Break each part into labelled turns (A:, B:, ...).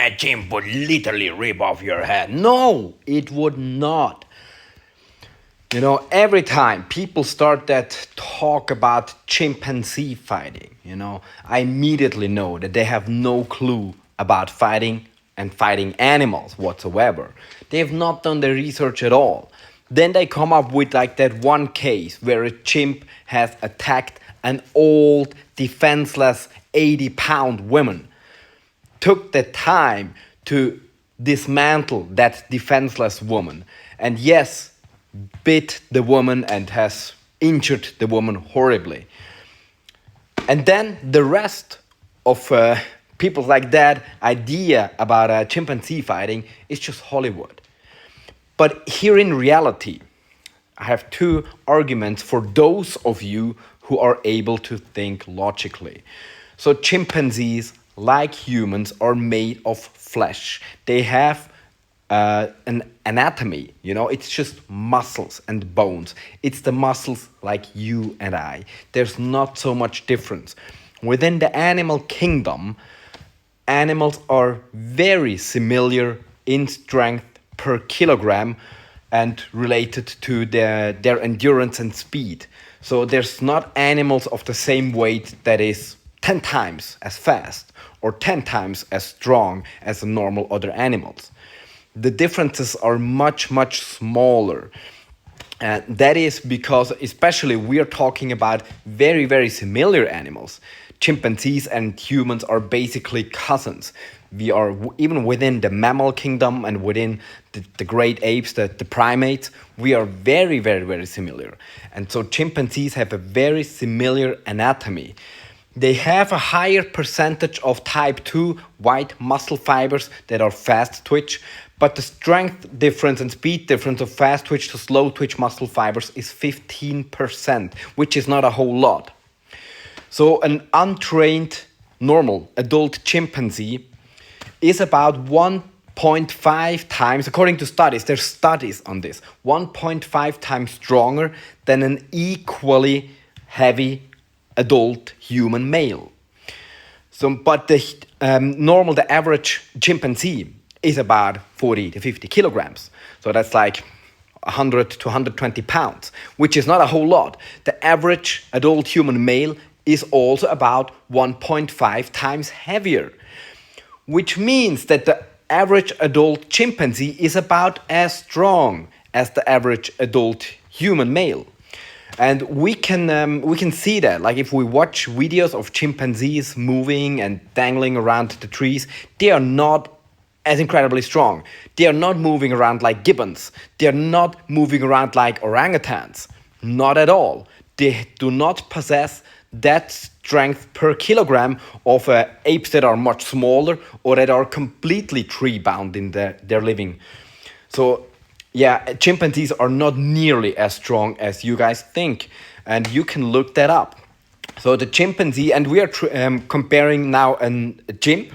A: that chimp would literally rip off your head. No, it would not. You know, every time people start that talk about chimpanzee fighting, you know, I immediately know that they have no clue about fighting and fighting animals whatsoever. They have not done the research at all. Then they come up with like that one case where a chimp has attacked an old, defenseless 80-pound woman. Took the time to dismantle that defenseless woman. And yes, bit the woman and has injured the woman horribly. And then the rest of people like that idea about chimpanzee fighting is just Hollywood. But here in reality, I have two arguments for those of you who are able to think logically. So chimpanzees, like humans, are made of flesh. They have an anatomy, you know, it's just muscles and bones. It's the muscles like you and I. There's not so much difference. Within the animal kingdom, animals are very similar in strength per kilogram and related to their endurance and speed. So there's not animals of the same weight that is 10 times as fast or 10 times as strong as the normal other animals. The differences are much, much smaller. That is because, especially, we are talking about very, very similar animals. Chimpanzees and humans are basically cousins. We are, even within the mammal kingdom and within the great apes, the primates, we are very, very, very similar. And so chimpanzees have a very similar anatomy. They have a higher percentage of type 2 white muscle fibers that are fast twitch, but the strength difference and speed difference of fast twitch to slow twitch muscle fibers is 15%, which is not a whole lot. So an untrained, normal adult chimpanzee is about 1.5 times, according to studies, there's studies on this, 1.5 times stronger than an equally heavy adult human male. So, but the average chimpanzee is about 40 to 50 kilograms. So that's like 100 to 120 pounds, which is not a whole lot. The average adult human male is also about 1.5 times heavier, which means that the average adult chimpanzee is about as strong as the average adult human male. And we can see that, like if we watch videos of chimpanzees moving and dangling around the trees, they are not as incredibly strong. They are not moving around like gibbons. They are not moving around like orangutans. Not at all. They do not possess that strength per kilogram of apes that are much smaller or that are completely tree-bound in their living. So yeah, chimpanzees are not nearly as strong as you guys think, and you can look that up. So the chimpanzee, and we are comparing now a chimp,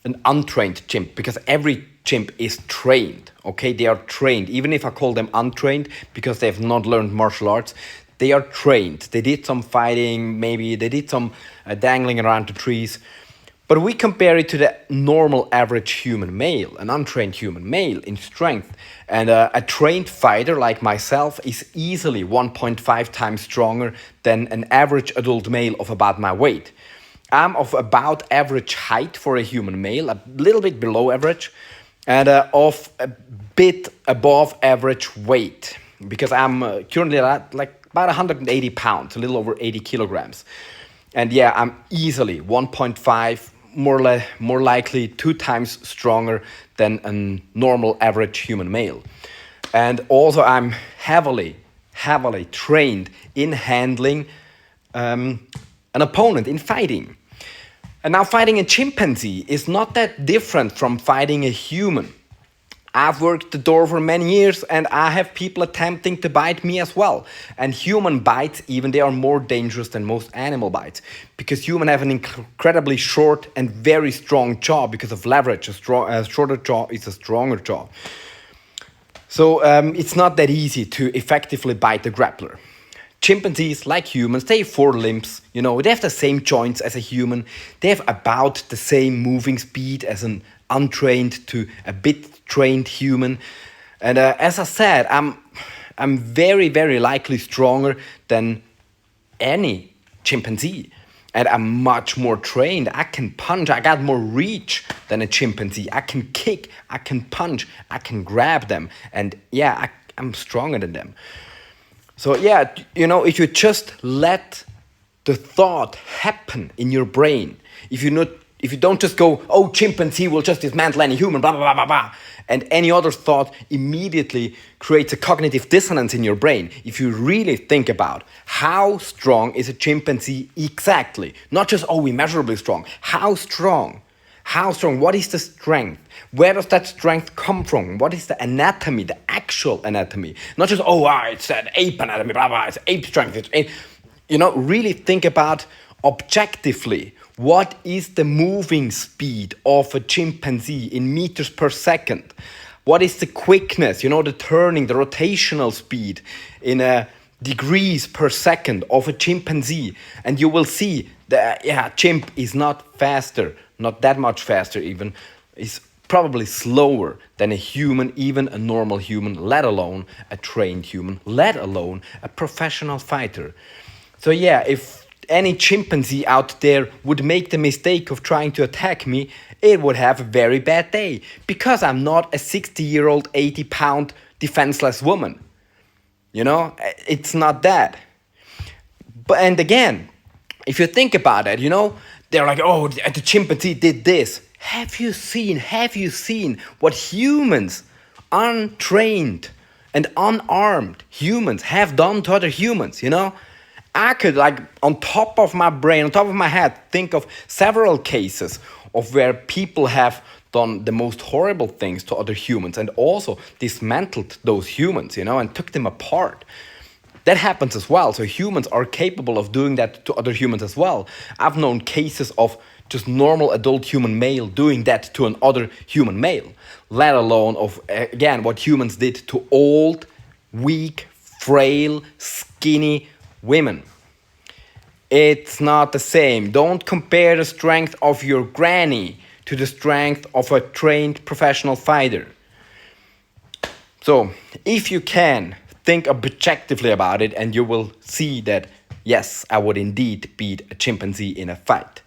A: an untrained chimp, because every chimp is trained, okay? They are trained, even if I call them untrained, because they have not learned martial arts, they are trained. They did some fighting, maybe they did some dangling around the trees. But we compare it to the normal average human male, an untrained human male in strength. And a trained fighter like myself is easily 1.5 times stronger than an average adult male of about my weight. I'm of about average height for a human male, a little bit below average, and of a bit above average weight, because I'm currently at like about 180 pounds, a little over 80 kilograms. And yeah, I'm easily 1.5, more likely 2 times stronger than a normal average human male. And also I'm heavily trained in handling an opponent, in fighting. And now fighting a chimpanzee is not that different from fighting a human. I've worked the door for many years and I have people attempting to bite me as well. And human bites, even, they are more dangerous than most animal bites, because humans have an incredibly short and very strong jaw because of leverage. A shorter jaw is a stronger jaw. So it's not that easy to effectively bite a grappler. Chimpanzees, like humans, they have 4 limbs, you know, they have the same joints as a human, they have about the same moving speed as an untrained to a bit trained human. And as I said, I'm very, very likely stronger than any chimpanzee. And I'm much more trained. I can punch, I got more reach than a chimpanzee. I can kick, I can punch, I can grab them. And yeah, I'm stronger than them. So yeah, you know, if you just let the thought happen in your brain, if you don't just go, oh, chimpanzee will just dismantle any human, blah, blah, blah, blah, blah, and any other thought immediately creates a cognitive dissonance in your brain. If you really think about how strong is a chimpanzee exactly, not just, oh, immeasurably strong, how strong? How strong? What is the strength? Where does that strength come from? What is the anatomy, the actual anatomy? Not just, oh, it's an ape anatomy, blah, blah, it's ape strength. It's ape. You know, really think about objectively, what is the moving speed of a chimpanzee in meters per second? What is the quickness, you know, the turning, the rotational speed in degrees per second of a chimpanzee? And you will see that, yeah, chimp is not faster, not that much faster even, is probably slower than a human, even a normal human, let alone a trained human, let alone a professional fighter. So yeah, if any chimpanzee out there would make the mistake of trying to attack me, it would have a very bad day, because I'm not a 60-year-old, 80-pound defenseless woman. You know, it's not that. But and again, if you think about it, you know, they're like, oh, the chimpanzee did this. Have you seen what humans, untrained and unarmed humans, have done to other humans, you know? I could, like, on top of my brain, on top of my head, think of several cases of where people have done the most horrible things to other humans and also dismantled those humans, you know, and took them apart. That happens as well. So humans are capable of doing that to other humans as well. I've known cases of just normal adult human male doing that to another human male, let alone of, again, what humans did to old, weak, frail, skinny women. It's not the same. Don't compare the strength of your granny to the strength of a trained professional fighter. So, if you can, think objectively about it and you will see that, yes, I would indeed beat a chimpanzee in a fight.